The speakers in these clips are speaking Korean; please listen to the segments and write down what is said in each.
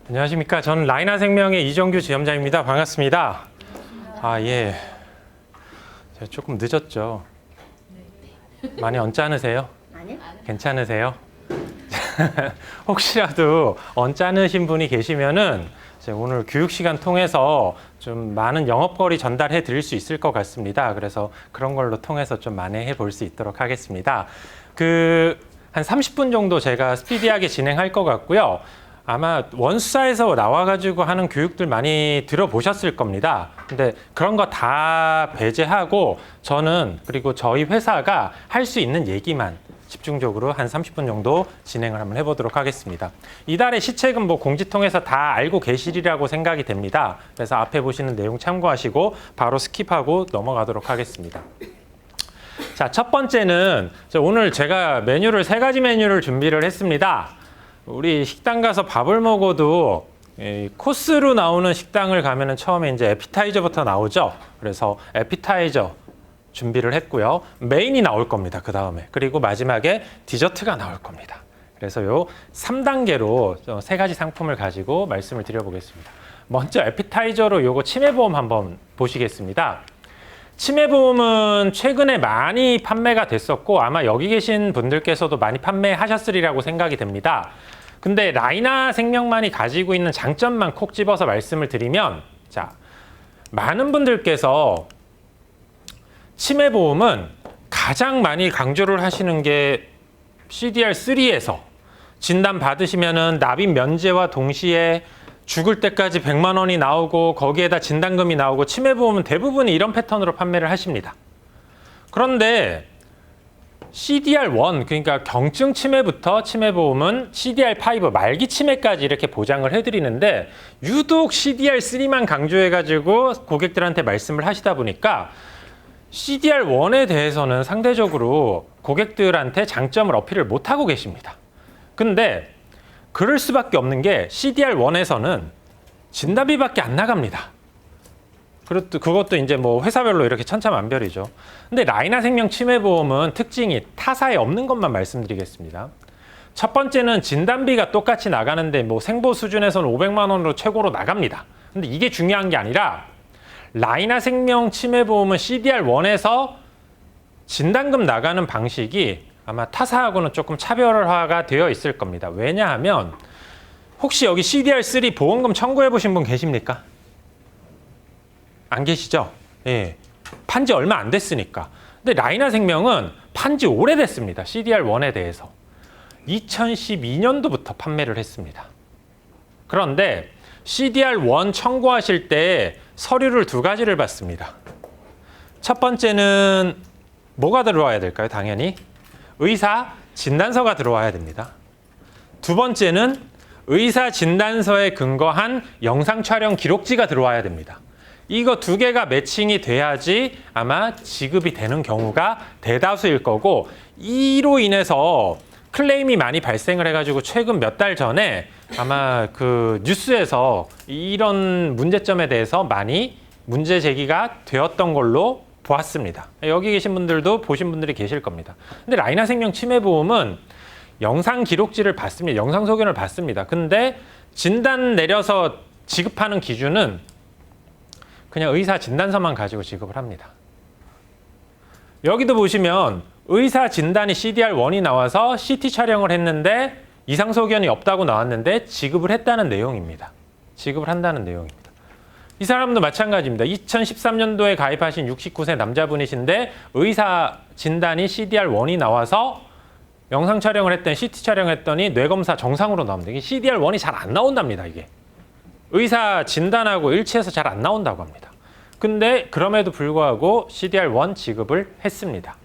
안녕하십니까. 저는 라이나생명의 이정규 지점장입니다. 반갑습니다. 예. 제가 조금 늦었죠. 많이 언짢으세요? 아니요. 괜찮으세요? 혹시라도 언짢으신 분이 계시면은 오늘 교육 시간 통해서 좀 많은 영업거리 전달해 드릴 수 있을 것 같습니다. 그래서 그런 걸로 통해서 좀 만회해 볼 수 있도록 하겠습니다. 한 30분 정도 제가 스피디하게 진행할 것 같고요. 아마 원수사에서 나와가지고 하는 교육들 많이 들어보셨을 겁니다. 근데 그런 거 다 배제하고 저는 그리고 저희 회사가 할 수 있는 얘기만 집중적으로 한 30분 정도 진행을 한번 해보도록 하겠습니다. 이달의 시책은 공지통해서 다 알고 계시리라고 생각이 됩니다. 그래서 앞에 보시는 내용 참고하시고 바로 스킵하고 넘어가도록 하겠습니다. 자, 첫 번째는 오늘 제가 메뉴를 3가지 메뉴를 준비를 했습니다. 우리 식당 가서 밥을 먹어도 코스로 나오는 식당을 가면은 처음에 이제 에피타이저부터 나오죠. 그래서 에피타이저 준비를 했고요. 메인이 나올 겁니다. 그 다음에. 그리고 마지막에 디저트가 나올 겁니다. 그래서 요 3단계로 3가지 상품을 가지고 말씀을 드려보겠습니다. 먼저 에피타이저로 요거 치매보험 한번 보시겠습니다. 치매보험은 최근에 많이 판매가 됐었고 아마 여기 계신 분들께서도 많이 판매하셨으리라고 생각이 됩니다. 근데 라이나생명만이 가지고 있는 장점만 콕 집어서 말씀을 드리면, 자, 많은 분들께서 치매보험은 가장 많이 강조를 하시는 게 CDR3에서 진단 받으시면은 납입 면제와 동시에 죽을 때까지 100만 원이 나오고 거기에다 진단금이 나오고 치매보험은 대부분이 이런 패턴으로 판매를 하십니다. 그런데 CDR1, 그러니까 경증 치매부터 치매보험은 CDR5 말기 치매까지 이렇게 보장을 해드리는데 유독 CDR3만 강조해가지고 고객들한테 말씀을 하시다 보니까 CDR1에 대해서는 상대적으로 고객들한테 장점을 어필을 못하고 계십니다. 근데 그럴 수밖에 없는 게 CDR1에서는 진단비밖에 안 나갑니다. 그것도 이제 회사별로 이렇게 천차만별이죠. 근데 라이나생명 치매보험은 특징이 타사에 없는 것만 말씀드리겠습니다. 첫 번째는 진단비가 똑같이 나가는데 생보 수준에서는 500만 원으로 최고로 나갑니다. 근데 이게 중요한 게 아니라 라이나생명 치매보험은 CDR1에서 진단금 나가는 방식이 아마 타사하고는 조금 차별화가 되어 있을 겁니다. 왜냐하면 혹시 여기 CDR3 보험금 청구해 보신 분 계십니까? 안 계시죠? 예. 판지 얼마 안 됐으니까. 근데 라이나생명은 판지 오래됐습니다. CDR1에 대해서. 2012년도부터 판매를 했습니다. 그런데 CDR1 청구하실 때 서류를 2가지를 받습니다. 첫 번째는 뭐가 들어와야 될까요? 당연히 의사 진단서가 들어와야 됩니다. 두 번째는 의사 진단서에 근거한 영상 촬영 기록지가 들어와야 됩니다. 이거 2개가 매칭이 돼야지 아마 지급이 되는 경우가 대다수일 거고, 이로 인해서 클레임이 많이 발생을 해가지고 최근 몇 달 전에 아마 뉴스에서 이런 문제점에 대해서 많이 문제 제기가 되었던 걸로 보았습니다. 여기 계신 분들도 보신 분들이 계실 겁니다. 근데 라이나생명 치매보험은 영상 기록지를 받습니다. 영상 소견을 받습니다. 근데 진단 내려서 지급하는 기준은 그냥 의사 진단서만 가지고 지급을 합니다. 여기도 보시면 의사 진단이 CDR1이 나와서 CT 촬영을 했는데 이상 소견이 없다고 나왔는데 지급을 했다는 내용입니다. 지급을 한다는 내용입니다. 이 사람도 마찬가지입니다. 2013년도에 가입하신 69세 남자분이신데 의사 진단이 CDR1이 나와서 영상 촬영을 했더니 CT 촬영했더니 뇌검사 정상으로 나옵니다. 이게 CDR1이 잘 안 나온답니다. 이게 의사 진단하고 일치해서 잘 안 나온다고 합니다. 근데 그럼에도 불구하고 CDR1 지급을 했습니다.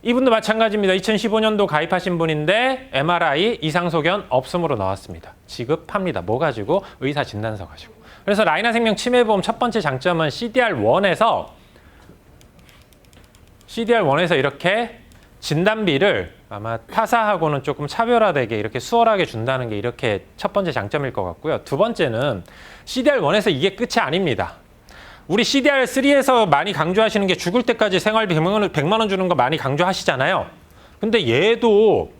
이분도 마찬가지입니다. 2015년도 가입하신 분인데 MRI 이상 소견 없음으로 나왔습니다. 지급합니다. 뭐 가지고? 의사 진단서 가지고. 그래서 라이나생명 치매보험 첫 번째 장점은 CDR1에서 이렇게 진단비를 아마 타사하고는 조금 차별화되게 이렇게 수월하게 준다는 게 이렇게 첫 번째 장점일 것 같고요. 두 번째는 CDR1에서 이게 끝이 아닙니다. 우리 CDR3에서 많이 강조하시는 게 죽을 때까지 생활비 100만 원 주는 거 많이 강조하시잖아요. 근데 얘도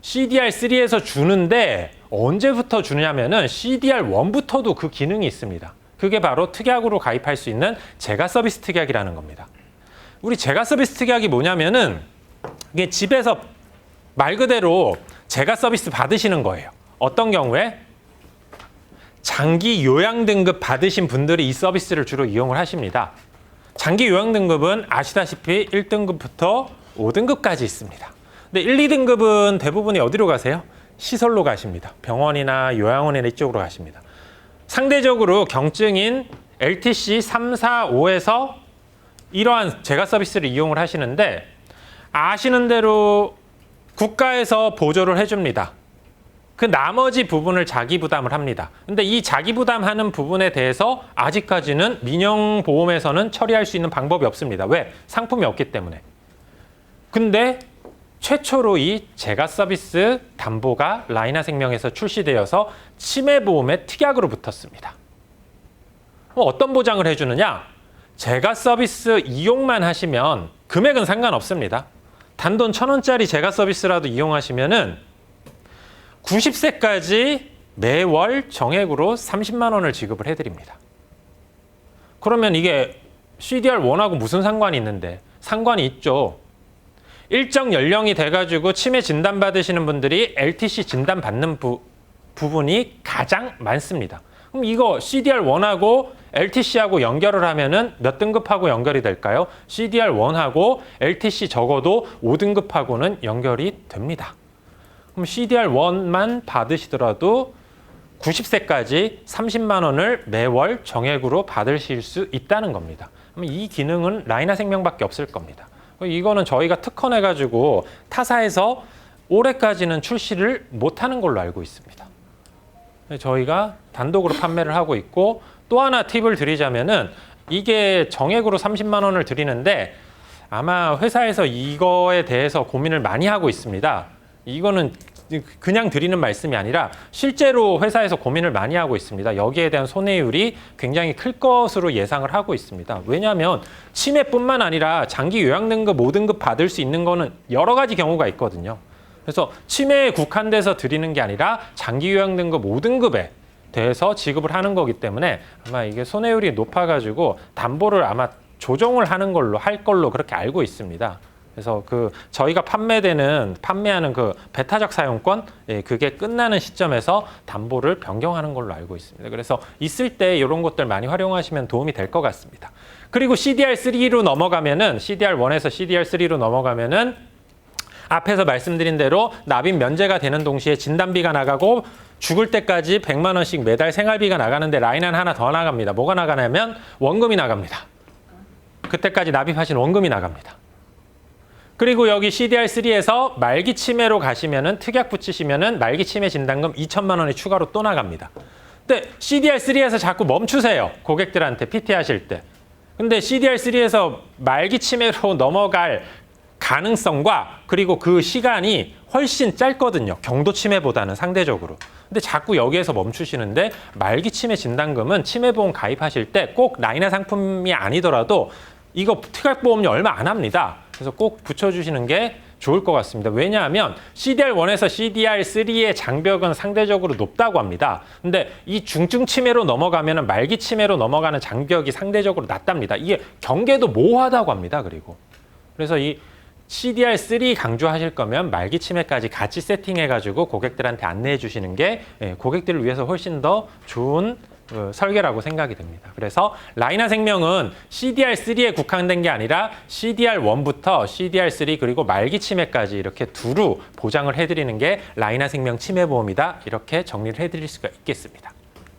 CDR3에서 주는데 언제부터 주냐면은 CDR1부터도 그 기능이 있습니다. 그게 바로 특약으로 가입할 수 있는 재가 서비스 특약이라는 겁니다. 우리 재가 서비스 특약이 뭐냐면은 이게 집에서 말 그대로 재가 서비스 받으시는 거예요. 어떤 경우에? 장기 요양 등급 받으신 분들이 이 서비스를 주로 이용을 하십니다. 장기 요양 등급은 아시다시피 1등급부터 5등급까지 있습니다. 근데 1, 2등급은 대부분이 어디로 가세요? 시설로 가십니다. 병원이나 요양원이나 이쪽으로 가십니다. 상대적으로 경증인 LTC 3, 4, 5에서 이러한 재가 서비스를 이용을 하시는데 아시는 대로 국가에서 보조를 해줍니다. 그 나머지 부분을 자기 부담을 합니다. 근데 이 자기 부담하는 부분에 대해서 아직까지는 민영보험에서는 처리할 수 있는 방법이 없습니다. 왜? 상품이 없기 때문에. 근데 최초로 이 재가 서비스 담보가 라이나생명에서 출시되어서 치매보험의 특약으로 붙었습니다. 어떤 보장을 해주느냐? 재가 서비스 이용만 하시면 금액은 상관없습니다. 단돈 1,000원짜리 재가 서비스라도 이용하시면은 90세까지 매월 정액으로 30만 원을 지급을 해드립니다. 그러면 이게 CDR1하고 무슨 상관이 있는데? 상관이 있죠. 일정 연령이 돼가지고 치매 진단 받으시는 분들이 LTC 진단 받는 부분이 가장 많습니다. 그럼 이거 CDR1하고 LTC하고 연결을 하면은 몇 등급하고 연결이 될까요? CDR1하고 LTC 적어도 5등급하고는 연결이 됩니다. 그럼 CDR1만 받으시더라도 90세까지 30만 원을 매월 정액으로 받으실 수 있다는 겁니다. 그럼 이 기능은 라이나생명밖에 없을 겁니다. 이거는 저희가 특허내가지고 타사에서 올해까지는 출시를 못하는 걸로 알고 있습니다. 저희가 단독으로 판매를 하고 있고 또 하나 팁을 드리자면은 이게 정액으로 30만 원을 드리는데 아마 회사에서 이거에 대해서 고민을 많이 하고 있습니다. 이거는 그냥 드리는 말씀이 아니라 실제로 회사에서 고민을 많이 하고 있습니다. 여기에 대한 손해율이 굉장히 클 것으로 예상을 하고 있습니다. 왜냐하면 치매뿐만 아니라 장기 요양 등급 5등급 받을 수 있는 거는 여러 가지 경우가 있거든요. 그래서 치매에 국한돼서 드리는 게 아니라 장기 요양 등급 5등급에 대해서 지급을 하는 거기 때문에 아마 이게 손해율이 높아가지고 담보를 아마 조정을 하는 걸로 할 걸로 그렇게 알고 있습니다. 그래서 저희가 판매하는 그 배타적 사용권, 그게 끝나는 시점에서 담보를 변경하는 걸로 알고 있습니다. 그래서 있을 때 이런 것들 많이 활용하시면 도움이 될 것 같습니다. 그리고 CDR3로 넘어가면은 CDR1에서 CDR3로 넘어가면은 앞에서 말씀드린 대로 납입 면제가 되는 동시에 진단비가 나가고 죽을 때까지 100만 원씩 매달 생활비가 나가는데 라인은 하나 더 나갑니다. 뭐가 나가냐면 원금이 나갑니다. 그때까지 납입하신 원금이 나갑니다. 그리고 여기 CDR3에서 말기 치매로 가시면은 특약 붙이시면은 말기 치매 진단금 2천만 원이 추가로 또 나갑니다. 근데 CDR3에서 자꾸 멈추세요. 고객들한테 PT 하실 때. 근데 CDR3에서 말기 치매로 넘어갈 가능성과 그리고 그 시간이 훨씬 짧거든요. 경도 치매보다는 상대적으로. 근데 자꾸 여기에서 멈추시는데 말기 치매 진단금은 치매보험 가입하실 때 꼭 라이나 상품이 아니더라도 이거 특약보험료 얼마 안 합니다. 그래서 꼭 붙여주시는 게 좋을 것 같습니다. 왜냐하면 CDR1에서 CDR3의 장벽은 상대적으로 높다고 합니다. 근데 이 중증 치매로 넘어가면 말기 치매로 넘어가는 장벽이 상대적으로 낮답니다. 이게 경계도 모호하다고 합니다. 그래서 이 CDR3 강조하실 거면 말기 치매까지 같이 세팅해가지고 고객들한테 안내해 주시는 게 고객들을 위해서 훨씬 더 좋은 설계라고 생각이 됩니다. 그래서 라이나생명은 CDR3에 국한된 게 아니라 CDR1부터 CDR3 그리고 말기 치매까지 이렇게 두루 보장을 해드리는 게 라이나생명 치매보험이다. 이렇게 정리를 해드릴 수가 있겠습니다.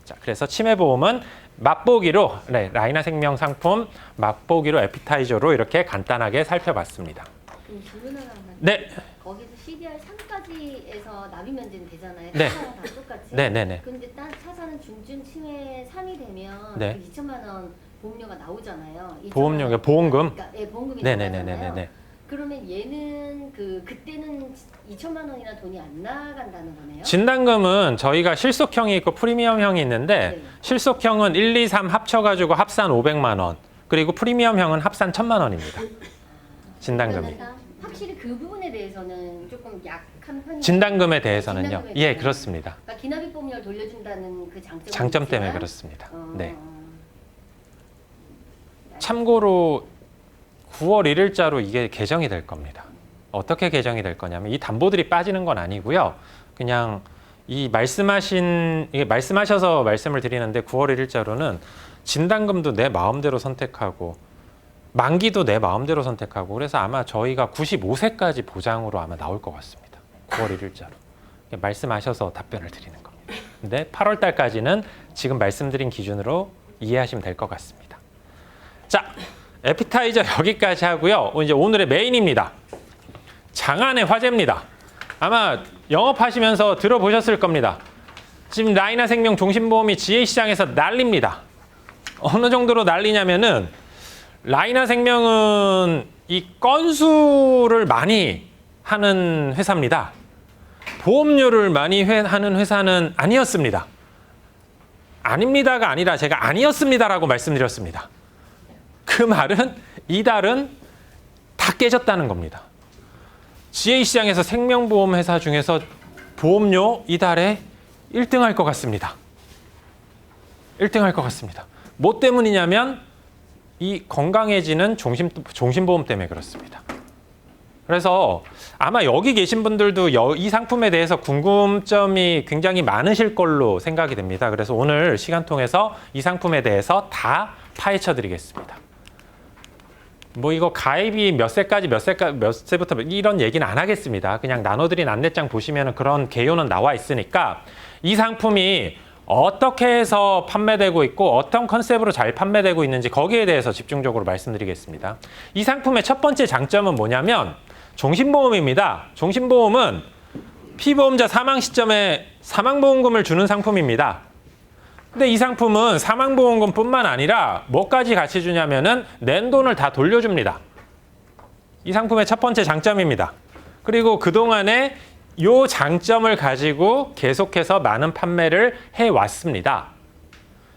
자, 그래서 치매보험은 맛보기로 라이나생명 상품 맛보기로 에피타이저로 이렇게 간단하게 살펴봤습니다. 질문 하나만. 네. 거기서 CDR3까지에서 납입 면제는 되잖아요. 네. 타사랑 다 똑같이. 네네네. 근데 타사는 중증 치매 3이 되면 네. 그 2천만 원 보험료가 나오잖아요. 보험료가 보험금? 그러니까, 보험금이 네네네네네. 나오잖아요. 그러면 얘는 그때는 2천만 원이나 돈이 안 나간다는 거네요? 진단금은 저희가 실속형이 있고 프리미엄형이 있는데 네. 실속형은 1, 2, 3 합쳐가지고 합산 500만 원. 그리고 프리미엄형은 합산 1,000만 원입니다. 진단금이. 그러면 확실히 그 부분에 대해서는 조금 약한 편이에요. 진단금에 대해서는요. 진단금에 예, 대해서는. 그렇습니다. 그러니까 기납입 보험료를 돌려준다는 그 장점 때문에 있지만, 그렇습니다. 네. 네. 참고로 9월 1일자로 이게 개정이 될 겁니다. 어떻게 개정이 될 거냐면 이 담보들이 빠지는 건 아니고요. 그냥 이 말씀하셔서 말씀을 드리는데 9월 1일자로는 진단금도 내 마음대로 선택하고 만기도 내 마음대로 선택하고 그래서 아마 저희가 95세까지 보장으로 아마 나올 것 같습니다. 9월 1일자로. 말씀하셔서 답변을 드리는 겁니다. 근데 8월 달까지는 지금 말씀드린 기준으로 이해하시면 될 것 같습니다. 자, 에피타이저 여기까지 하고요. 이제 오늘의 메인입니다. 장안의 화제입니다. 아마 영업하시면서 들어보셨을 겁니다. 지금 라이나생명 종신보험이 지혜시장에서 난립니다. 어느 정도로 난리냐면은 라이나생명은 이 건수를 많이 하는 회사입니다. 보험료를 많이 하는 회사는 아니었습니다. 아닙니다가 아니라 제가 아니었습니다라고 말씀드렸습니다. 그 말은 이달은 다 깨졌다는 겁니다. 지혜시장에서 생명보험 회사 중에서 보험료 이달에 1등 할 것 같습니다. 1등 할 것 같습니다. 뭐 때문이냐면 이 건강해지는 종신보험 때문에 그렇습니다. 그래서 아마 여기 계신 분들도 이 상품에 대해서 궁금점이 굉장히 많으실 걸로 생각이 됩니다. 그래서 오늘 시간 통해서 이 상품에 대해서 다 파헤쳐 드리겠습니다. 뭐 이거 가입이 몇 세부터 이런 얘기는 안 하겠습니다. 그냥 나눠드린 안내장 보시면 그런 개요는 나와 있으니까 이 상품이 어떻게 해서 판매되고 있고 어떤 컨셉으로 잘 판매되고 있는지 거기에 대해서 집중적으로 말씀드리겠습니다. 이 상품의 첫 번째 장점은 뭐냐면 종신보험입니다. 종신보험은 피보험자 사망 시점에 사망보험금을 주는 상품입니다. 근데 이 상품은 사망보험금뿐만 아니라 뭐까지 같이 주냐면은 낸 돈을 다 돌려줍니다. 이 상품의 첫 번째 장점입니다. 그리고 그동안에 이 장점을 가지고 계속해서 많은 판매를 해왔습니다.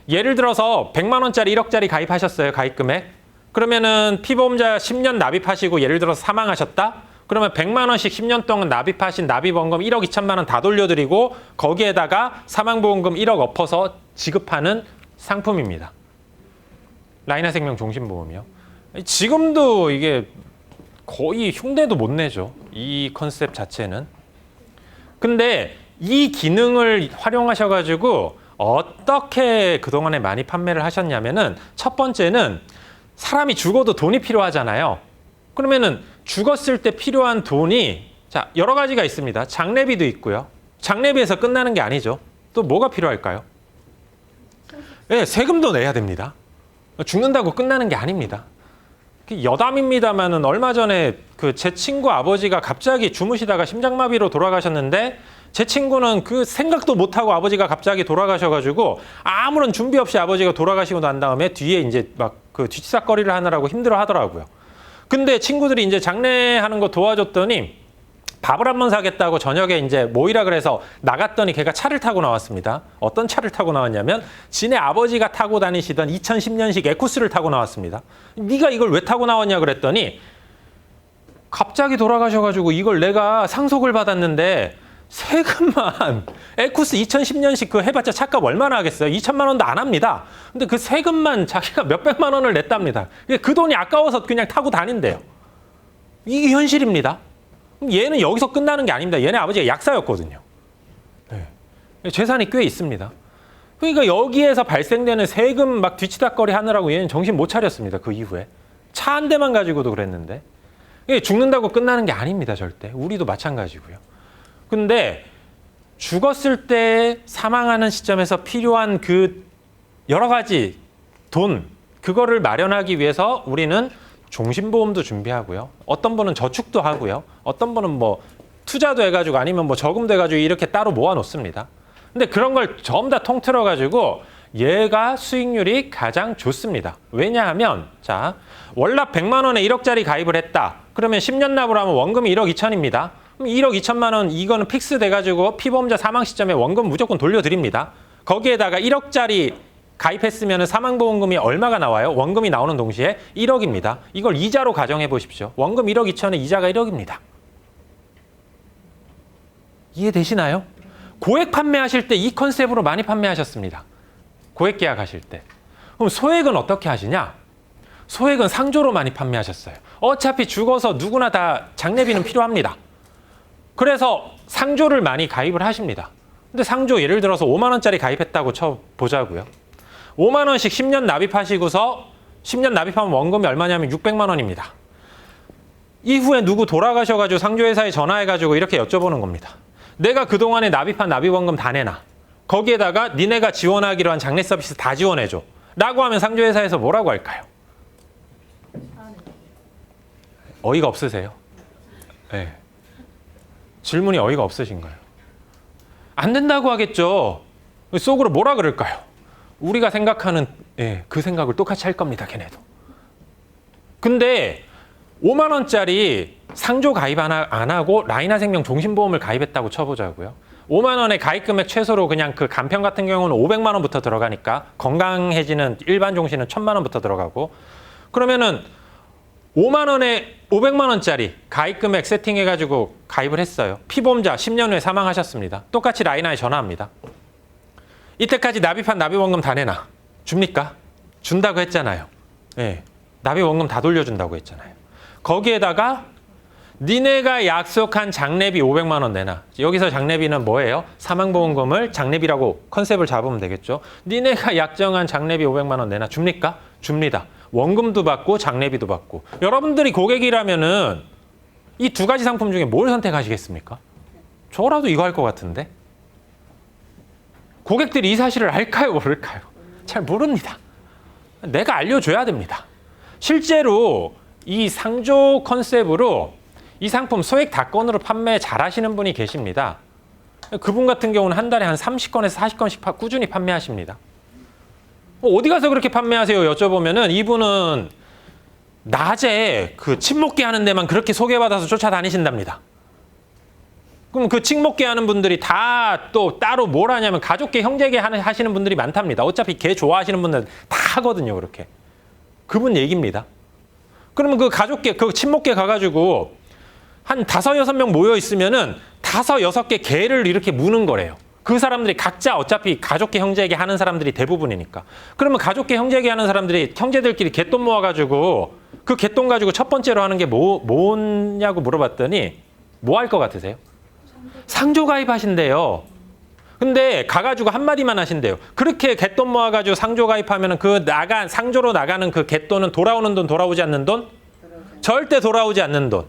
예를 들어서 100만 원짜리 1억짜리 가입하셨어요. 가입금액. 그러면은 피보험자 10년 납입하시고 예를 들어서 사망하셨다. 그러면 100만 원씩 10년 동안 납입하신 납입원금 1억 2천만 원 다 돌려드리고 거기에다가 사망보험금 1억 엎어서 지급하는 상품입니다. 라이나생명 종신보험이요. 지금도 이게 거의 흉내도 못 내죠. 이 컨셉 자체는. 근데 이 기능을 활용하셔가지고 어떻게 그동안에 많이 판매를 하셨냐면은 첫 번째는 사람이 죽어도 돈이 필요하잖아요. 그러면은 죽었을 때 필요한 돈이 자 여러 가지가 있습니다. 장례비도 있고요. 장례비에서 끝나는 게 아니죠. 또 뭐가 필요할까요? 네, 세금도 내야 됩니다. 죽는다고 끝나는 게 아닙니다. 여담입니다만은 얼마 전에 제 친구 아버지가 갑자기 주무시다가 심장마비로 돌아가셨는데 제 친구는 그 생각도 못하고 아버지가 갑자기 돌아가셔가지고 아무런 준비 없이 아버지가 돌아가시고 난 다음에 뒤에 이제 막 뒤치다꺼리를 하느라고 힘들어 하더라고요. 근데 친구들이 이제 장례하는 거 도와줬더니 밥을 한번 사겠다고 저녁에 이제 모이라 그래서 나갔더니 걔가 차를 타고 나왔습니다. 어떤 차를 타고 나왔냐면 지네 아버지가 타고 다니시던 2010년식 에쿠스를 타고 나왔습니다. 네가 이걸 왜 타고 나왔냐 그랬더니 갑자기 돌아가셔가지고 이걸 내가 상속을 받았는데 세금만 에쿠스 2010년식 그 해봤자 차값 얼마나 하겠어요? 2천만 원도 안 합니다. 근데 그 세금만 자기가 몇백만 원을 냈답니다. 그 돈이 아까워서 그냥 타고 다닌대요. 이게 현실입니다. 얘는 여기서 끝나는 게 아닙니다. 얘네 아버지가 약사였거든요. 네. 재산이 꽤 있습니다. 그러니까 여기에서 발생되는 세금 막 뒤치다꺼리 하느라고 얘는 정신 못 차렸습니다. 그 이후에. 차 한 대만 가지고도 그랬는데. 죽는다고 끝나는 게 아닙니다. 절대. 우리도 마찬가지고요. 근데 죽었을 때 사망하는 시점에서 필요한 그 여러 가지 돈, 그거를 마련하기 위해서 우리는 종신보험도 준비하고요. 어떤 분은 저축도 하고요. 어떤 분은 뭐 투자도 해가지고 아니면 뭐 저금도 해가지고 이렇게 따로 모아놓습니다. 근데 그런 걸 전부 다 통틀어가지고 얘가 수익률이 가장 좋습니다. 왜냐하면 자 월납 100만 원에 1억짜리 가입을 했다. 그러면 10년 납을 하면 원금이 1억 2천입니다. 그럼 1억 2천만 원 이거는 픽스 돼가지고 피보험자 사망 시점에 원금 무조건 돌려드립니다. 거기에다가 1억짜리 가입했으면 사망보험금이 얼마가 나와요? 원금이 나오는 동시에 1억입니다. 이걸 이자로 가정해 보십시오. 원금 1억 2천에 이자가 1억입니다. 이해되시나요? 고액 판매하실 때 이 컨셉으로 많이 판매하셨습니다. 고액 계약하실 때. 그럼 소액은 어떻게 하시냐? 소액은 상조로 많이 판매하셨어요. 어차피 죽어서 누구나 다 장례비는 필요합니다. 그래서 상조를 많이 가입을 하십니다. 근데 상조 예를 들어서 5만 원짜리 가입했다고 쳐보자고요. 5만 원씩 10년 납입하시고서 10년 납입하면 원금이 얼마냐면 600만 원입니다. 이후에 누구 돌아가셔가지고 상조회사에 전화해가지고 이렇게 여쭤보는 겁니다. 내가 그동안에 납입한 납입원금 다 내놔. 거기에다가 니네가 지원하기로 한 장례 서비스 다 지원해줘. 라고 하면 상조회사에서 뭐라고 할까요? 어이가 없으세요? 네. 질문이 어이가 없으신가요? 안 된다고 하겠죠. 속으로 뭐라 그럴까요? 우리가 생각하는 그 생각을 똑같이 할 겁니다. 걔네도. 근데 5만 원짜리 상조 가입 안 하고 라이나생명 종신보험을 가입했다고 쳐보자고요. 5만 원의 가입 금액 최소로 그냥 그 간편 같은 경우는 500만 원부터 들어가니까 건강해지는 일반 종신은 1000만 원부터 들어가고 그러면은 5만 원에 500만 원짜리 가입 금액 세팅해가지고 가입을 했어요. 피보험자 10년 후에 사망하셨습니다. 똑같이 라이나에 전화합니다. 이때까지 납입한 납입원금 다 내놔. 줍니까? 준다고 했잖아요. 네. 납입원금 다 돌려준다고 했잖아요. 거기에다가 니네가 약속한 장례비 500만 원 내놔. 여기서 장례비는 뭐예요? 사망보험금을 장례비라고 컨셉을 잡으면 되겠죠. 니네가 약정한 장례비 500만 원 내놔. 줍니까? 줍니다. 원금도 받고 장례비도 받고. 여러분들이 고객이라면은 이 두 가지 상품 중에 뭘 선택하시겠습니까? 저라도 이거 할 것 같은데. 고객들이 이 사실을 알까요? 모를까요? 잘 모릅니다. 내가 알려줘야 됩니다. 실제로 이 상조 컨셉으로 이 상품 소액 다건으로 판매 잘 하시는 분이 계십니다. 그분 같은 경우는 한 달에 한 30건에서 40건씩 꾸준히 판매하십니다. 어디 가서 그렇게 판매하세요? 여쭤보면은 이분은 낮에 그 친목계 하는 데만 그렇게 소개받아서 쫓아다니신답니다. 그럼 그 친목계 하는 분들이 다 또 따로 뭘 하냐면 가족계, 형제계 하시는 분들이 많답니다. 어차피 개 좋아하시는 분들 다 하거든요, 그렇게. 그분 얘기입니다. 그러면 그 가족계, 그 친목계 가가지고 한 5, 6명 모여 있으면은 5, 6개 개를 이렇게 무는 거래요. 그 사람들이 각자 어차피 가족계 형제에게 하는 사람들이 대부분이니까. 그러면 가족계 형제에게 하는 사람들이 형제들끼리 개돈 모아가지고 그 개돈 가지고 첫 번째로 하는 게 뭐냐고 물어봤더니 뭐 할 것 같으세요? 상조 가입하신대요. 근데 가가지고 한마디만 하신대요. 그렇게 개돈 모아가지고 상조 가입하면은 그 상조로 나가는 그 개돈은 돌아오는 돈, 돌아오지 않는 돈? 절대 돌아오지 않는 돈.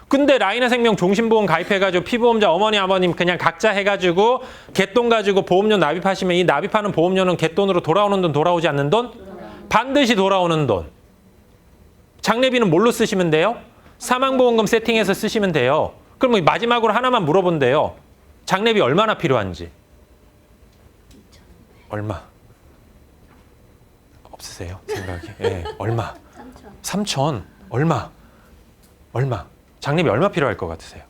근데 라이나생명 종신보험 가입해가지고 피보험자 어머니 아버님 그냥 각자 해가지고 개돈 가지고 보험료 납입하시면 이 납입하는 보험료는 개돈으로 돌아오는 돈 돌아오지 않는 돈? 반드시 돌아오는 돈. 장례비는 뭘로 쓰시면 돼요? 사망보험금 세팅해서 쓰시면 돼요. 그럼 마지막으로 하나만 물어본대요. 장례비 얼마나 필요한지. 얼마? 없으세요? 생각이? 예, 얼마? 3천. 얼마? 얼마? 장례비 얼마 필요할 것 같으세요?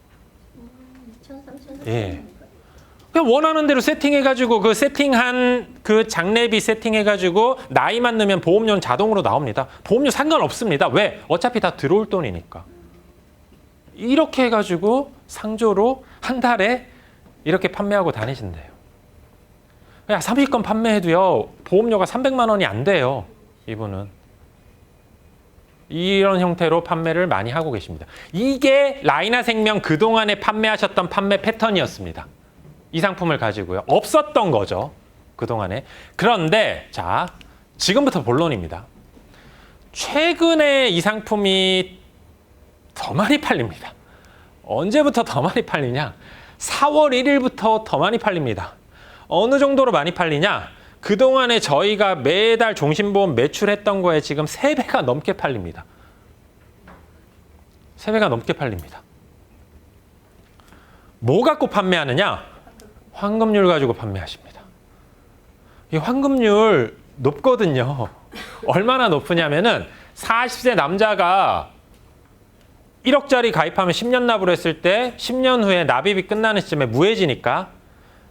2천, 3천. 예. 그냥 원하는 대로 세팅해가지고 그 세팅한 그 장례비 세팅해가지고 나이만 넣으면 보험료는 자동으로 나옵니다. 보험료 상관없습니다. 왜? 어차피 다 들어올 돈이니까. 이렇게 해가지고 상조로 한 달에 이렇게 판매하고 다니신대요. 야, 30건 판매해도요, 보험료가 300만 원이 안 돼요. 이분은. 이런 형태로 판매를 많이 하고 계십니다. 이게 라이나생명 그동안에 판매하셨던 판매 패턴이었습니다. 이 상품을 가지고요. 없었던 거죠. 그동안에. 그런데 자, 지금부터 본론입니다. 최근에 이 상품이 더 많이 팔립니다. 언제부터 더 많이 팔리냐? 4월 1일부터 더 많이 팔립니다. 어느 정도로 많이 팔리냐? 그동안에 저희가 매달 종신보험 매출했던 거에 지금 3배가 넘게 팔립니다. 3배가 넘게 팔립니다. 뭐 갖고 판매하느냐? 환급률 가지고 판매하십니다. 이 환급률 높거든요. 얼마나 높으냐면은 40세 남자가 1억짜리 가입하면 10년 납으로 했을 때 10년 후에 납입이 끝나는 시점에 무해지니까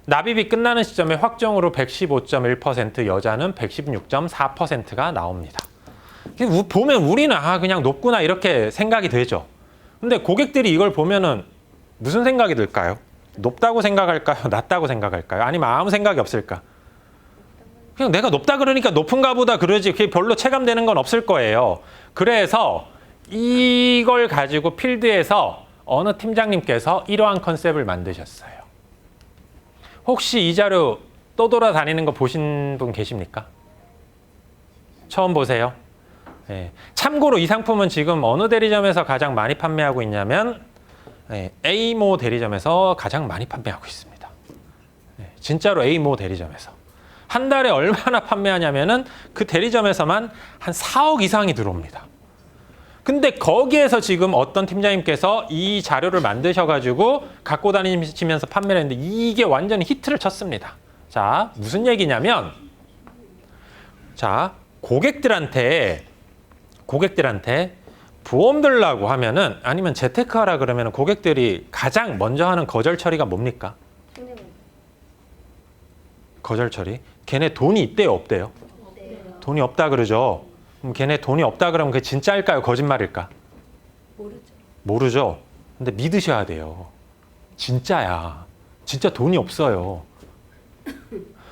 납입이 끝나는 시점에 확정으로 115.1%, 여자는 116.4%가 나옵니다. 보면 우리는 그냥 높구나 이렇게 생각이 되죠. 근데 고객들이 이걸 보면은 무슨 생각이 들까요? 높다고 생각할까요? 낮다고 생각할까요? 아니면 아무 생각이 없을까? 그냥 내가 높다 그러니까 높은가 보다 그러지 그게 별로 체감되는 건 없을 거예요. 그래서 이걸 가지고 필드에서 어느 팀장님께서 이러한 컨셉을 만드셨어요. 혹시 이 자료 떠돌아다니는 거 보신 분 계십니까? 처음 보세요? 네. 참고로 이 상품은 지금 어느 대리점에서 가장 많이 판매하고 있냐면 A모 대리점에서 가장 많이 판매하고 있습니다. 네. 진짜로 A모 대리점에서. 한 달에 얼마나 판매하냐면은 그 대리점에서만 한 4억 이상이 들어옵니다. 근데 거기에서 지금 어떤 팀장님께서 이 자료를 만드셔가지고 갖고 다니시면서 판매를 했는데 이게 완전히 히트를 쳤습니다. 자, 무슨 얘기냐면, 자, 고객들한테 보험 들라고 하면은 아니면 재테크하라 그러면은 고객들이 가장 먼저 하는 거절 처리가 뭡니까? 거절 처리. 걔네 돈이 있대요, 없대요? 돈이 없다 그러죠. 그럼 걔네 돈이 없다 그러면 그게 진짜일까요, 거짓말일까? 모르죠. 근데 믿으셔야 돼요. 진짜야. 진짜 돈이 없어요.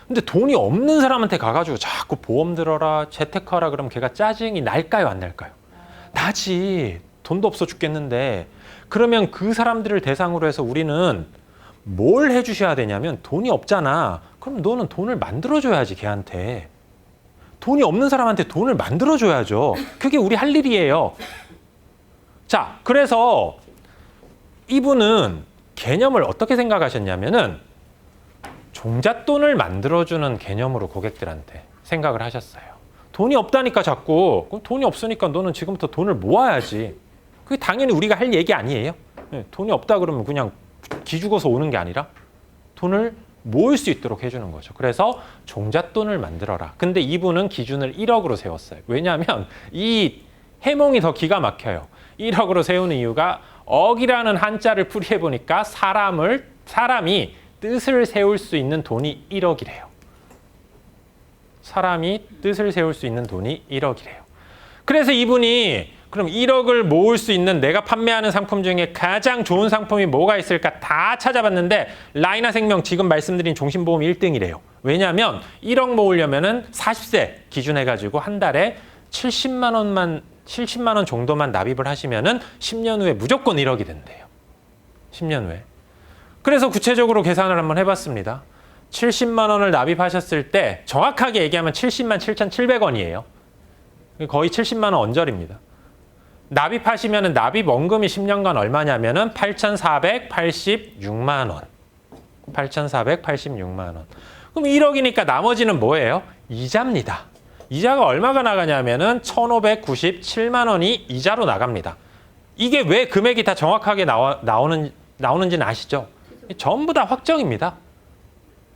근데 돈이 없는 사람한테 가가지고 자꾸 보험 들어라, 재테크하라 그러면 걔가 짜증이 날까요, 안 날까요? 나지. 돈도 없어 죽겠는데. 그러면 그 사람들을 대상으로 해서 우리는 뭘 해주셔야 되냐면 돈이 없잖아. 그럼 너는 돈을 만들어줘야지, 걔한테. 돈이 없는 사람한테 돈을 만들어줘야죠. 그게 우리 할 일이에요. 자, 그래서 이분은 개념을 어떻게 생각하셨냐면은 종잣돈을 만들어주는 개념으로 고객들한테 생각을 하셨어요. 돈이 없다니까 자꾸. 그럼 돈이 없으니까 너는 지금부터 돈을 모아야지. 그게 당연히 우리가 할 얘기 아니에요. 네, 돈이 없다 그러면 그냥 기죽어서 오는 게 아니라 돈을 모을 수 있도록 해주는 거죠. 그래서 종잣돈을 만들어라. 근데 이분은 기준을 1억으로 세웠어요. 왜냐하면 이 해몽이 더 기가 막혀요. 1억으로 세우는 이유가 억이라는 한자를 풀이해 보니까 사람이 뜻을 세울 수 있는 돈이 1억이래요. 사람이 뜻을 세울 수 있는 돈이 1억이래요. 그래서 이분이 그럼 1억을 모을 수 있는 내가 판매하는 상품 중에 가장 좋은 상품이 뭐가 있을까 다 찾아봤는데 라이나 생명 지금 말씀드린 종신보험 1등이래요. 왜냐하면 1억 모으려면은 40세 기준해가지고 한 달에 70만 원 정도만 납입을 하시면은 10년 후에 무조건 1억이 된대요. 10년 후에. 그래서 구체적으로 계산을 한번 해봤습니다. 70만 원을 납입하셨을 때 정확하게 얘기하면 70만 7,700원이에요. 거의 70만 원 언저리입니다. 납입하시면은 납입 원금이 10년간 얼마냐면은 8,486만 원. 8,486만 원. 그럼 1억이니까 나머지는 뭐예요? 이자입니다. 이자가 얼마가 나가냐면은 1,597만 원이 이자로 나갑니다. 이게 왜 금액이 다 정확하게 나오는지는 아시죠? 전부 다 확정입니다.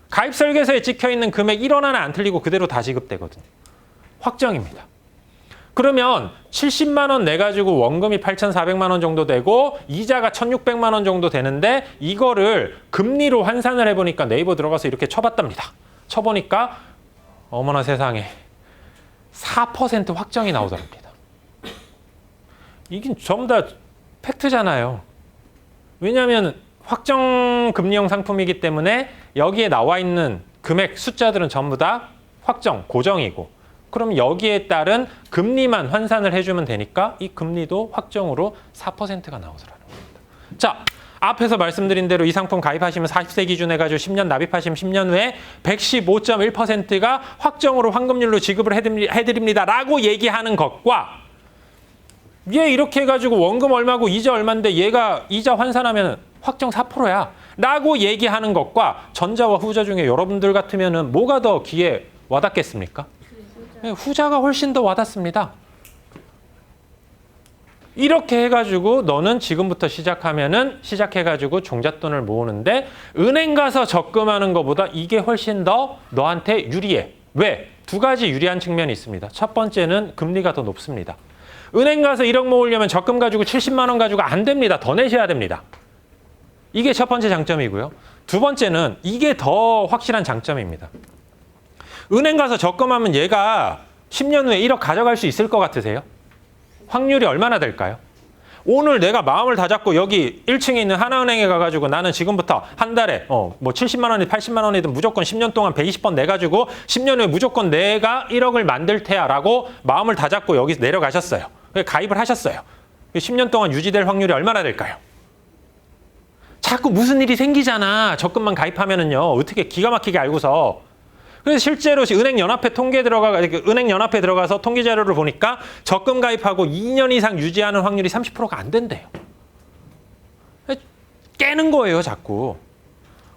가입 설계서에 찍혀 있는 금액 1원 하나 안 틀리고 그대로 다 지급되거든요. 확정입니다. 그러면 70만 원 내가지고 원금이 8,400만 원 정도 되고 이자가 1,600만 원 정도 되는데 이거를 금리로 환산을 해보니까 네이버 들어가서 이렇게 쳐봤답니다. 쳐보니까 어머나 세상에 4% 확정이 나오더랍니다. 이게 전부 다 팩트잖아요. 왜냐하면 확정 금리형 상품이기 때문에 여기에 나와 있는 금액 숫자들은 전부 다 확정, 고정이고 그럼 여기에 따른 금리만 환산을 해주면 되니까 이 금리도 확정으로 4%가 나오더라는 겁니다. 자, 앞에서 말씀드린 대로 이 상품 가입하시면 40세 기준 해가지고 10년 납입하시면 10년 후에 115.1%가 확정으로 환급률로 지급을 해드립니다. 라고 얘기하는 것과 얘 이렇게 해가지고 원금 얼마고 이자 얼마인데 얘가 이자 환산하면 확정 4%야. 라고 얘기하는 것과 전자와 후자 중에 여러분들 같으면은 뭐가 더 귀에 와닿겠습니까? 후자가 훨씬 더 와닿습니다. 이렇게 해가지고 너는 지금부터 시작해가지고 종잣돈을 모으는데 은행 가서 적금하는 것보다 이게 훨씬 더 너한테 유리해. 왜? 두 가지 유리한 측면이 있습니다. 첫 번째는 금리가 더 높습니다. 은행 가서 1억 모으려면 적금 가지고 70만 원 가지고 안 됩니다. 더 내셔야 됩니다. 이게 첫 번째 장점이고요. 두 번째는 이게 더 확실한 장점입니다. 은행 가서 적금하면 얘가 10년 후에 1억 가져갈 수 있을 것 같으세요? 확률이 얼마나 될까요? 오늘 내가 마음을 다잡고 여기 1층에 있는 하나은행에 가가지고 나는 지금부터 한 달에 뭐 70만 원이든 80만 원이든 무조건 10년 동안 120번 내가지고 10년 후에 무조건 내가 1억을 만들 테야 라고 마음을 다잡고 여기 내려가셨어요. 가입을 하셨어요. 10년 동안 유지될 확률이 얼마나 될까요? 자꾸 무슨 일이 생기잖아. 적금만 가입하면은요. 어떻게 기가 막히게 알고서. 그래서 실제로 은행연합회 은행연합회 들어가서 통계 자료를 보니까 적금 가입하고 2년 이상 유지하는 확률이 30%가 안 된대요. 깨는 거예요, 자꾸.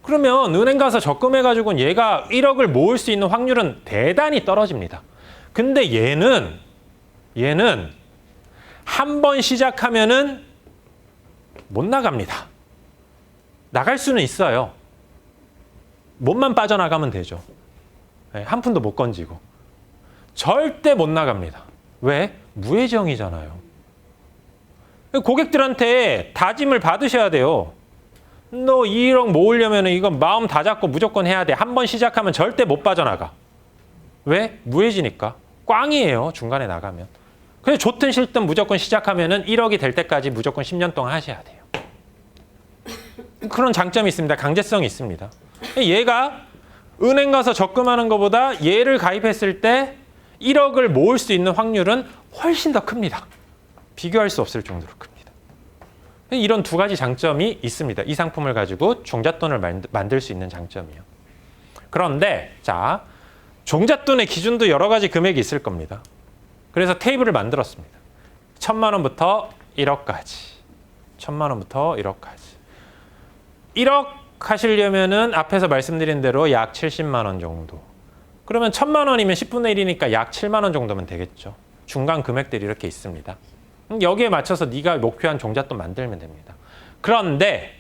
그러면 은행 가서 적금해가지고는 얘가 1억을 모을 수 있는 확률은 대단히 떨어집니다. 근데 얘는 한 번 시작하면은 못 나갑니다. 나갈 수는 있어요. 몸만 빠져나가면 되죠. 한 푼도 못 건지고. 절대 못 나갑니다. 왜? 무예정이잖아요. 고객들한테 다짐을 받으셔야 돼요. 너 2억 모으려면 이건 마음 다 잡고 무조건 해야 돼. 한 번 시작하면 절대 못 빠져나가. 왜? 무해지니까. 꽝이에요. 중간에 나가면. 그래서 좋든 싫든 무조건 시작하면은 1억이 될 때까지 무조건 10년 동안 하셔야 돼요. 그런 장점이 있습니다. 강제성이 있습니다. 얘가 은행 가서 적금하는 것보다 얘를 가입했을 때 1억을 모을 수 있는 확률은 훨씬 더 큽니다. 비교할 수 없을 정도로 큽니다. 이런 두 가지 장점이 있습니다. 이 상품을 가지고 종잣돈을 만들 수 있는 장점이요. 그런데 자, 종잣돈의 기준도 여러 가지 금액이 있을 겁니다. 그래서 테이블을 만들었습니다. 1,000만 원부터 1억까지. 1,000만 원부터 1억까지. 1억 하시려면은 앞에서 말씀드린 대로 약 70만 원 정도. 그러면 1,000만 원이면 10분의 1이니까 약 7만 원 정도면 되겠죠. 중간 금액들이 이렇게 있습니다. 여기에 맞춰서 네가 목표한 종잣돈 만들면 됩니다. 그런데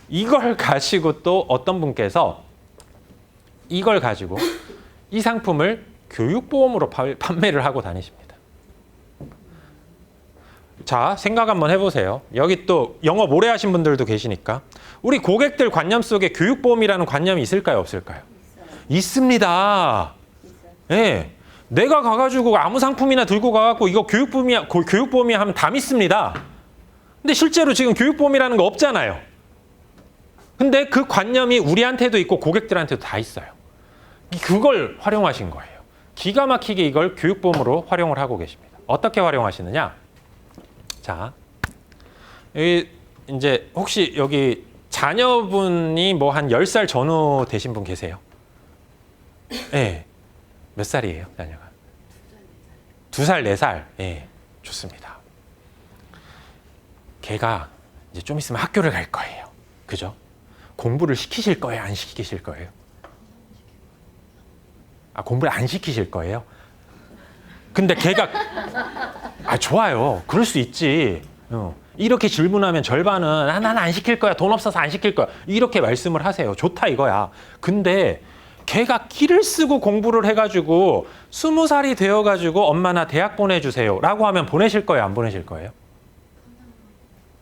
이걸 가지고 또 어떤 분께서 이걸 가지고 이 상품을 교육보험으로 판매를 하고 다니십니다. 자, 생각 한번 해보세요. 여기 또 영업 오래 하신 분들도 계시니까 우리 고객들 관념 속에 교육보험이라는 관념이 있을까요? 없을까요? 있습니다. 예. 네. 내가 가가지고 아무 상품이나 들고 가갖고 이거 교육보험이야 하면 다 믿습니다. 근데 실제로 지금 교육보험이라는 거 없잖아요. 근데 그 관념이 우리한테도 있고 고객들한테도 다 있어요. 그걸 활용하신 거예요. 기가 막히게 이걸 교육보험으로 활용을 하고 계십니다. 어떻게 활용하시느냐? 자, 여기 이제 혹시 여기 자녀분이 뭐 한 10살 전후 되신 분 계세요? 네. 몇 살이에요, 자녀가? 2살, 4살. 예, 좋습니다. 걔가 이제 좀 있으면 학교를 갈 거예요. 그죠? 공부를 시키실 거예요? 안 시키실 거예요? 아, 공부를 안 시키실 거예요? 근데 걔가 좋아요. 그럴 수 있지. 이렇게 질문하면 절반은 난 안 시킬 거야. 돈 없어서 안 시킬 거야. 이렇게 말씀을 하세요. 좋다 이거야. 근데 걔가 끼를 쓰고 공부를 해가지고 20살이 되어가지고 엄마 나 대학 보내주세요 라고 하면 보내실 거예요? 안 보내실 거예요?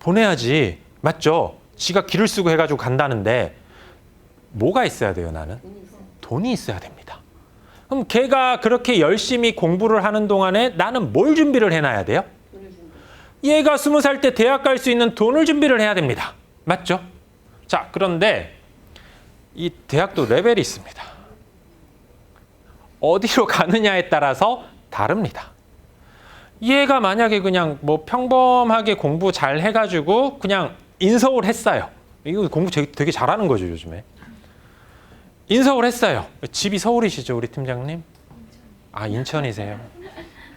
보내야지. 맞죠? 지가 기를 쓰고 해가지고 간다는데 뭐가 있어야 돼요, 나는? 돈이 있어야 됩니다. 그럼 걔가 그렇게 열심히 공부를 하는 동안에 나는 뭘 준비를 해놔야 돼요? 얘가 20살 때 대학 갈 수 있는 돈을 준비를 해야 됩니다. 맞죠? 자, 그런데 이 대학도 레벨이 있습니다. 어디로 가느냐에 따라서 다릅니다. 얘가 만약에 그냥 뭐 평범하게 공부 잘 해가지고 그냥 인서울 했어요. 이거 공부 되게 잘하는 거죠, 요즘에. 인서울 했어요. 집이 서울이시죠, 우리 팀장님? 아, 인천이세요.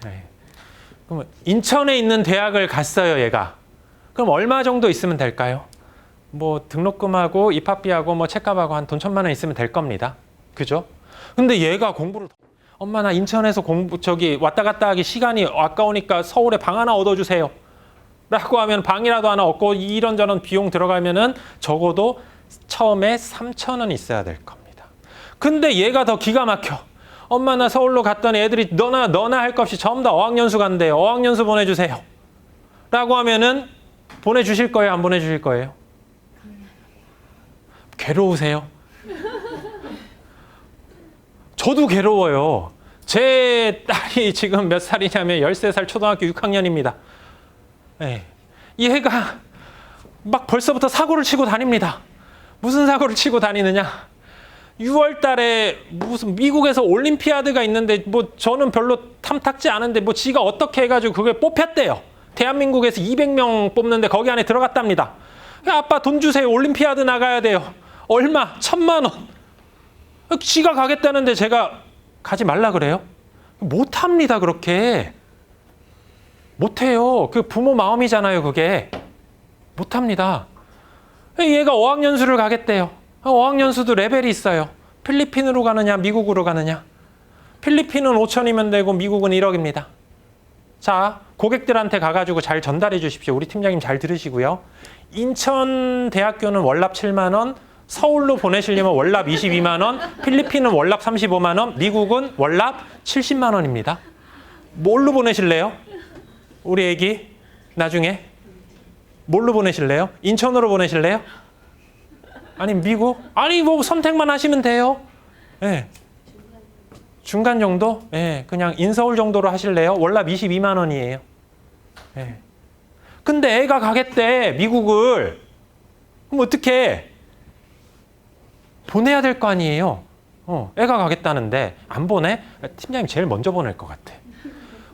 네. 그럼 인천에 있는 대학을 갔어요, 얘가. 그럼 얼마 정도 있으면 될까요? 뭐 등록금하고 입학비하고 뭐 책값하고 한 돈 1,000만 원 있으면 될 겁니다. 그죠? 근데 얘가 공부를 엄마 나 인천에서 왔다 갔다 하기 시간이 아까우니까 서울에 방 하나 얻어주세요. 라고 하면 방이라도 하나 얻고 이런저런 비용 들어가면은 적어도 처음에 3,000원 있어야 될 겁니다. 근데 얘가 더 기가 막혀. 엄마 나 서울로 갔더니 애들이 너나 할 것 없이 전부 다 어학연수 간대요. 어학연수 보내주세요. 라고 하면은 보내주실 거예요? 안 보내주실 거예요? 괴로우세요? 저도 괴로워요. 제 딸이 지금 몇 살이냐면 13살 초등학교 6학년입니다. 네. 이 애가 막 벌써부터 사고를 치고 다닙니다. 무슨 사고를 치고 다니느냐? 6월 달에 무슨 미국에서 올림피아드가 있는데 뭐 저는 별로 탐탁지 않은데 뭐 지가 어떻게 해가지고 그게 뽑혔대요. 대한민국에서 200명 뽑는데 거기 안에 들어갔답니다. 아빠 돈 주세요. 올림피아드 나가야 돼요. 얼마? 1,000만 원. 지가 가겠다는데 제가 가지 말라 그래요? 못합니다. 그렇게. 못해요. 그 부모 마음이잖아요. 그게. 못합니다. 얘가 어학연수를 가겠대요. 어학연수도 레벨이 있어요. 필리핀으로 가느냐 미국으로 가느냐. 필리핀은 5천이면 되고 미국은 1억입니다. 자, 고객들한테 가가지고 잘 전달해 주십시오. 우리 팀장님 잘 들으시고요. 인천대학교는 월납 7만 원, 서울로 보내시려면 월납 22만 원, 필리핀은 월납 35만 원, 미국은 월납 70만 원입니다. 뭘로 보내실래요? 우리 애기 나중에 뭘로 보내실래요? 인천으로 보내실래요? 아니 미국? 아니 뭐 선택만 하시면 돼요. 네. 중간 정도? 네. 그냥 인서울 정도로 하실래요? 월납 22만 원이에요. 네. 근데 애가 가겠대 미국을. 그럼 어떡해? 보내야 될 거 아니에요. 애가 가겠다는데 안 보내? 팀장님 제일 먼저 보낼 것 같아.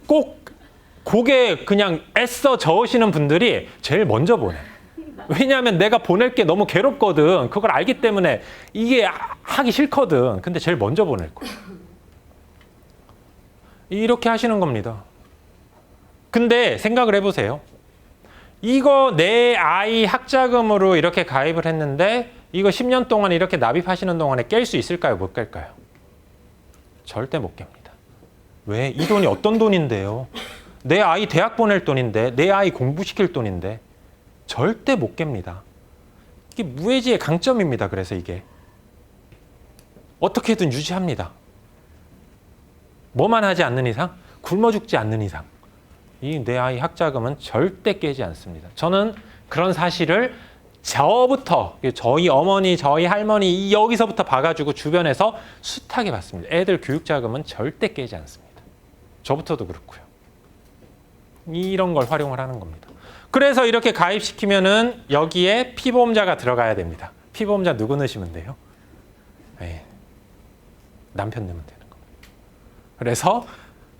꼭 고개 그냥 애써 저으시는 분들이 제일 먼저 보내. 왜냐하면 내가 보낼 게 너무 괴롭거든. 그걸 알기 때문에 이게 하기 싫거든. 근데 제일 먼저 보낼 거야. 이렇게 하시는 겁니다. 근데 생각을 해보세요. 이거 내 아이 학자금으로 이렇게 가입을 했는데 이거 10년 동안 이렇게 납입하시는 동안에 깰 수 있을까요? 못 깰까요? 절대 못 깹니다. 왜? 이 돈이 어떤 돈인데요? 내 아이 대학 보낼 돈인데, 내 아이 공부시킬 돈인데 절대 못 깹니다. 이게 무해지의 강점입니다. 그래서 이게 어떻게든 유지합니다. 뭐만 하지 않는 이상, 굶어 죽지 않는 이상 이 내 아이 학자금은 절대 깨지 않습니다. 저는 그런 사실을 저부터 저희 어머니, 저희 할머니 여기서부터 봐가지고 주변에서 숱하게 봤습니다. 애들 교육자금은 절대 깨지 않습니다. 저부터도 그렇고요. 이런 걸 활용을 하는 겁니다. 그래서 이렇게 가입시키면은 여기에 피보험자가 들어가야 됩니다. 피보험자 누구 넣으시면 돼요? 네. 남편 넣으면 되는 겁니다. 그래서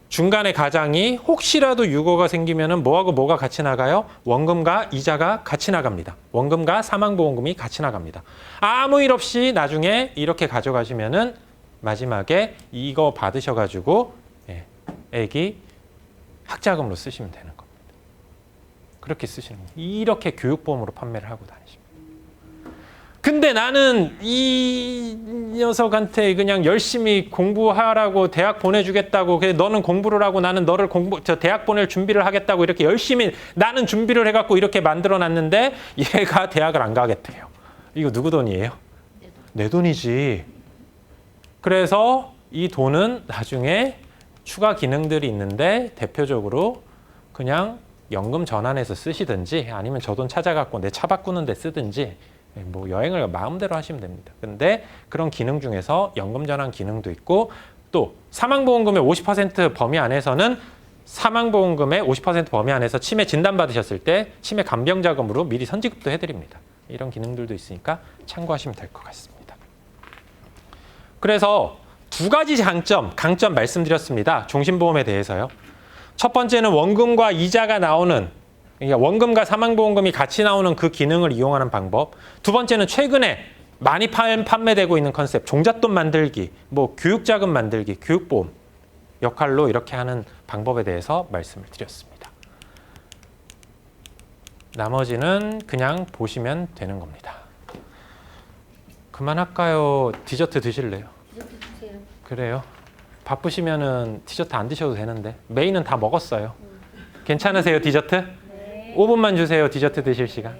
중간에 가장이 혹시라도 유고가 생기면은 뭐하고 뭐가 같이 나가요? 원금과 이자가 같이 나갑니다. 원금과 사망보험금이 같이 나갑니다. 아무 일 없이 나중에 이렇게 가져가시면은 마지막에 이거 받으셔가지고 애기 학자금으로 쓰시면 되는 겁니다. 그렇게 쓰시는 거예요. 이렇게 교육보험으로 판매를 하고 다니십니다. 근데 나는 이 녀석한테 그냥 열심히 공부하라고 대학 보내주겠다고, 너는 공부를 하고 나는 너를 대학 보낼 준비를 하겠다고 이렇게 열심히 나는 준비를 해갖고 이렇게 만들어 놨는데 얘가 대학을 안 가겠대요. 이거 누구 돈이에요? 내 돈이지. 그래서 이 돈은 나중에 추가 기능들이 있는데 대표적으로 그냥 연금 전환해서 쓰시든지 아니면 저 돈 찾아갖고 내 차 바꾸는 데 쓰든지 뭐 여행을 마음대로 하시면 됩니다. 근데 그런 기능 중에서 연금 전환 기능도 있고 또 사망보험금의 50% 범위 안에서는 사망보험금의 50% 범위 안에서 치매 진단받으셨을 때 치매 간병자금으로 미리 선지급도 해드립니다. 이런 기능들도 있으니까 참고하시면 될 것 같습니다. 그래서 두 가지 강점 말씀드렸습니다. 종신보험에 대해서요. 첫 번째는 원금과 이자가 나오는, 그러니까 원금과 사망보험금이 같이 나오는 그 기능을 이용하는 방법. 두 번째는 최근에 많이 판매되고 있는 컨셉, 종잣돈 만들기, 뭐 교육자금 만들기, 교육보험 역할로 이렇게 하는 방법에 대해서 말씀을 드렸습니다. 나머지는 그냥 보시면 되는 겁니다. 그만할까요? 디저트 드실래요? 디저트 주세요. 그래요? 바쁘시면은 디저트 안 드셔도 되는데 메인은 다 먹었어요. 괜찮으세요, 디저트? 네. 5분만 주세요, 디저트 드실 시간.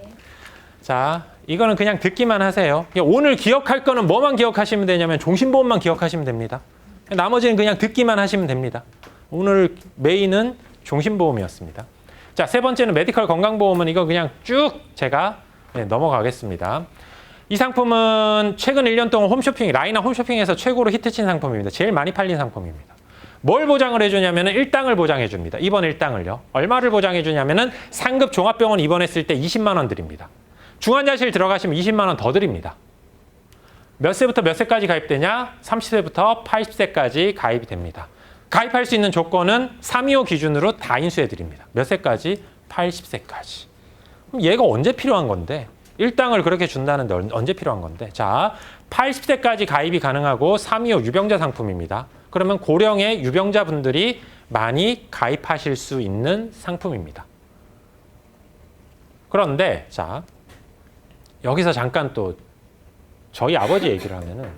자, 이거는 그냥 듣기만 하세요. 오늘 기억할 거는 뭐만 기억하시면 되냐면 종신보험만 기억하시면 됩니다. 나머지는 그냥 듣기만 하시면 됩니다. 오늘 메인은 종신보험이었습니다. 자, 세 번째는 메디컬 건강보험은 이거 그냥 쭉 제가 넘어가겠습니다. 이 상품은 최근 1년 동안 홈쇼핑, 라이나 홈쇼핑에서 최고로 히트친 상품입니다. 제일 많이 팔린 상품입니다. 뭘 보장을 해주냐면 일당을 보장해줍니다. 입원 일당을요. 얼마를 보장해주냐면 상급 종합병원 입원했을 때 20만 원 드립니다. 중환자실 들어가시면 20만 원 더 드립니다. 몇 세부터 몇 세까지 가입되냐? 30세부터 80세까지 가입이 됩니다. 가입할 수 있는 조건은 325 기준으로 다 인수해드립니다. 몇 세까지? 80세까지. 그럼 얘가 언제 필요한 건데? 일당을 그렇게 준다는데 언제 필요한 건데? 자, 80세까지 가입이 가능하고 325 유병자 상품입니다. 그러면 고령의 유병자분들이 많이 가입하실 수 있는 상품입니다. 그런데 자, 여기서 잠깐 또 저희 아버지 얘기를 하면은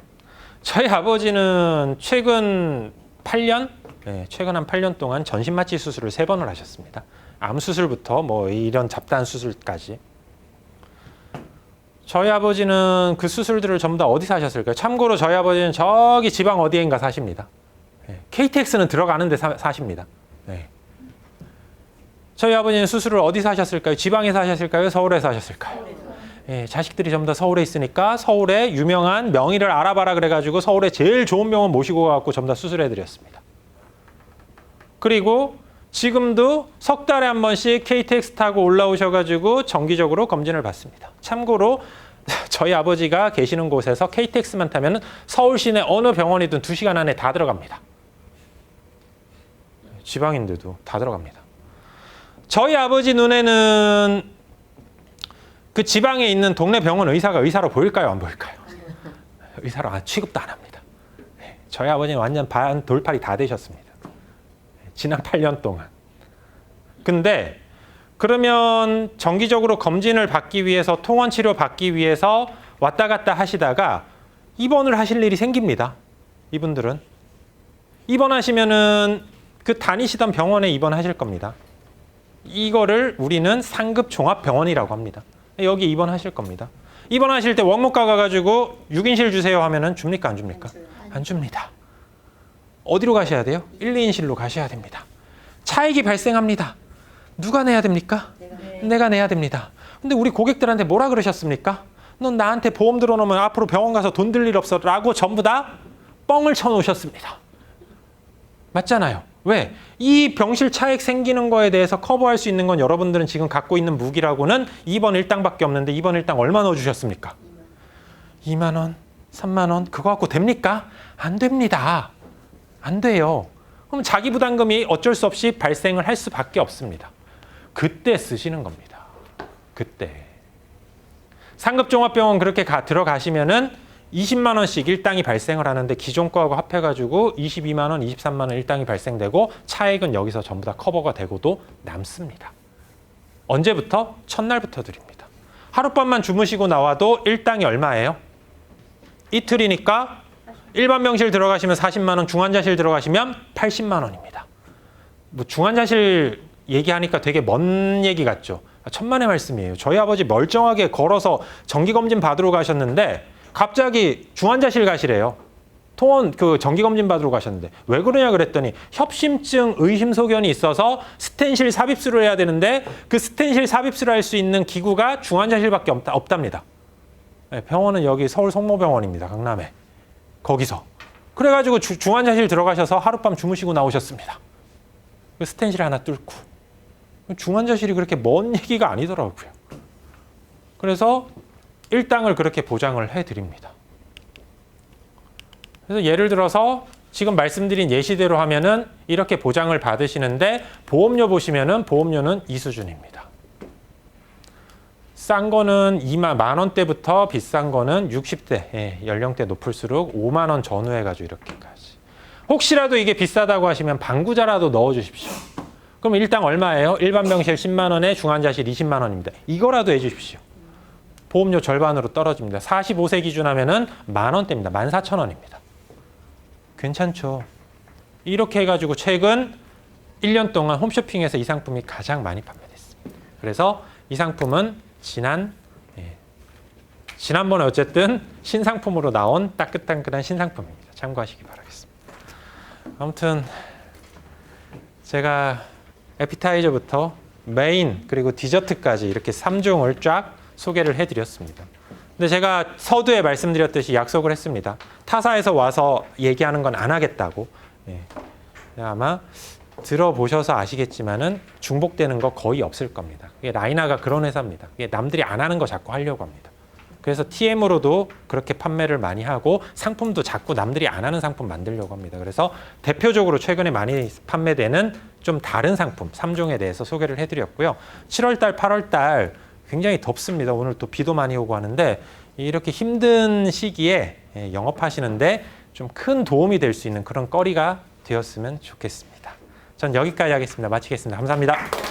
저희 아버지는 최근 8년? 네, 최근 한 8년 동안 전신마취 수술을 3번을 하셨습니다. 암 수술부터 뭐 이런 잡다한 수술까지. 저희 아버지는 그 수술들을 전부 다 어디서 하셨을까요? 참고로 저희 아버지는 저기 지방 어디인가 사십니다. 네, KTX는 들어가는데 사십니다. 네. 저희 아버지는 수술을 어디서 하셨을까요? 지방에서 하셨을까요? 서울에서 하셨을까요? 예, 자식들이 전부 다 서울에 있으니까 서울에 유명한 명의를 알아봐라 그래가지고 서울에 제일 좋은 병원 모시고 가갖고 전부 다 수술해드렸습니다. 그리고 지금도 석 달에 한 번씩 KTX 타고 올라오셔가지고 정기적으로 검진을 받습니다. 참고로 저희 아버지가 계시는 곳에서 KTX만 타면 서울 시내 어느 병원이든 2시간 안에 다 들어갑니다. 지방인데도 다 들어갑니다. 저희 아버지 눈에는 그 지방에 있는 동네 병원 의사가 의사로 보일까요? 안 보일까요? 의사로 취급도 안 합니다. 저희 아버지는 완전 돌팔이 다 되셨습니다. 지난 8년 동안. 근데 그러면 정기적으로 검진을 받기 위해서 통원 치료 받기 위해서 왔다 갔다 하시다가 입원을 하실 일이 생깁니다. 이분들은. 입원하시면은 그 다니시던 병원에 입원하실 겁니다. 이거를 우리는 상급 종합병원이라고 합니다. 여기 입원하실 겁니다. 입원하실 때 원무과 가가지고 6인실 주세요 하면은 줍니까 안 줍니까? 안 줍니다. 어디로 가셔야 돼요? 1, 2인실로 가셔야 됩니다. 차익이 발생합니다. 누가 내야 됩니까? 내가 내야 됩니다. 근데 우리 고객들한테 뭐라 그러셨습니까? 넌 나한테 보험 들어놓으면 앞으로 병원 가서 돈 들 일 없어 라고 전부 다 뻥을 쳐놓으셨습니다. 맞잖아요. 왜? 이 병실 차익 생기는 거에 대해서 커버할 수 있는 건 여러분들은 지금 갖고 있는 무기라고는 2번 일당밖에 없는데 2번 일당 얼마 넣어주셨습니까? 2만 원, 3만 원 그거 갖고 됩니까? 안 됩니다. 안 돼요. 그럼 자기 부담금이 어쩔 수 없이 발생을 할 수밖에 없습니다. 그때 쓰시는 겁니다. 그때. 상급종합병원 그렇게 들어가시면은 20만 원씩 일당이 발생을 하는데 기존 거하고 합해가지고 22만 원, 23만 원 일당이 발생되고 차액은 여기서 전부 다 커버가 되고도 남습니다. 언제부터? 첫날부터 드립니다. 하룻밤만 주무시고 나와도 일당이 얼마예요? 이틀이니까 일반 병실 들어가시면 40만 원, 중환자실 들어가시면 80만 원입니다. 뭐 중환자실 얘기하니까 되게 먼 얘기 같죠? 천만의 말씀이에요. 저희 아버지 멀쩡하게 걸어서 정기검진 받으러 가셨는데 갑자기 중환자실 가시래요. 통원 정기검진 받으러 가셨는데 왜 그러냐 그랬더니 협심증 의심소견이 있어서 스텐실 삽입술을 해야 되는데 그 스텐실 삽입술을 할 수 있는 기구가 중환자실밖에 없답니다. 네, 병원은 여기 서울 성모병원입니다. 강남에. 거기서. 그래가지고 중환자실 들어가셔서 하룻밤 주무시고 나오셨습니다. 그 스텐실 하나 뚫고. 중환자실이 그렇게 먼 얘기가 아니더라고요. 그래서 일당을 그렇게 보장을 해드립니다. 그래서 예를 들어서 지금 말씀드린 예시대로 하면은 이렇게 보장을 받으시는데 보험료 보시면은 보험료는 이 수준입니다. 싼 거는 2만 원대부터 비싼 거는 60대 연령대 높을수록 5만 원 전후 해가지고 이렇게까지. 혹시라도 이게 비싸다고 하시면 방구자라도 넣어주십시오. 그럼 일당 얼마예요? 일반 병실 10만 원에 중환자실 20만 원입니다. 이거라도 해주십시오. 보험료 절반으로 떨어집니다. 45세 기준 하면은 만 원대입니다. 14,000원입니다. 괜찮죠? 이렇게 해가지고 최근 1년 동안 홈쇼핑에서 이 상품이 가장 많이 판매됐습니다. 그래서 이 상품은 지난번에 어쨌든 신상품으로 나온 따끈따끈한 신상품입니다. 참고하시기 바라겠습니다. 아무튼 제가 에피타이저부터 메인 그리고 디저트까지 이렇게 3종을 쫙 소개를 해드렸습니다. 근데 제가 서두에 말씀드렸듯이 약속을 했습니다. 타사에서 와서 얘기하는 건 안 하겠다고. 예. 아마 들어보셔서 아시겠지만은 중복되는 거 거의 없을 겁니다. 이게 라이나가 그런 회사입니다. 이게 남들이 안 하는 거 자꾸 하려고 합니다. 그래서 TM으로도 그렇게 판매를 많이 하고 상품도 자꾸 남들이 안 하는 상품 만들려고 합니다. 그래서 대표적으로 최근에 많이 판매되는 좀 다른 상품 3종에 대해서 소개를 해드렸고요. 7월달, 8월달 굉장히 덥습니다. 오늘 또 비도 많이 오고 하는데 이렇게 힘든 시기에 영업하시는데 좀 큰 도움이 될 수 있는 그런 거리가 되었으면 좋겠습니다. 전 여기까지 하겠습니다. 마치겠습니다. 감사합니다.